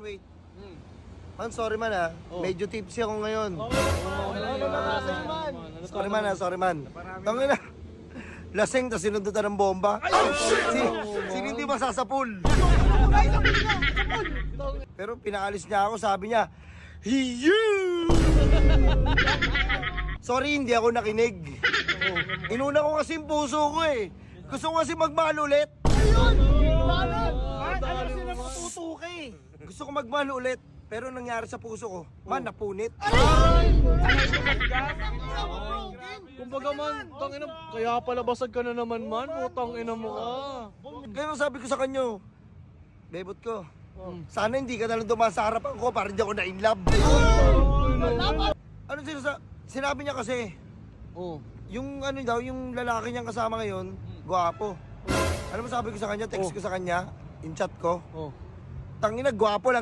Wait. Man, sorry man ha. Medyo tipsy ako ngayon. Sorry man. Tangin na. Lasing, tas sinundutan ng bomba. Sino hindi masasapul? Pero pinaalis niya ako, sabi niya, "Hiyu!" Sorry, hindi ako nakinig. Inuna ko kasi yung puso ko eh. Gusto ko kasi magmahal ulit. Alam sila matutuki. Gusto ko magmahal ulit. Pero nangyari sa puso ko, man, napunit. Kumbaga man, tangina, kaya pala basag ka na naman man, utang ina mo ka. Kaya sabi ko sa kanyo, bebot ko, sana hindi ka nalang dumaan sa harapan ko para hindi ako na-inlove. Ano sinabi niya kasi, yung ano daw, yung lalaki niyang kasama ngayon, gwapo. Ano mo sabi ko sa kanya, text ko sa kanya, in chat ko, tangina, gwapo lang.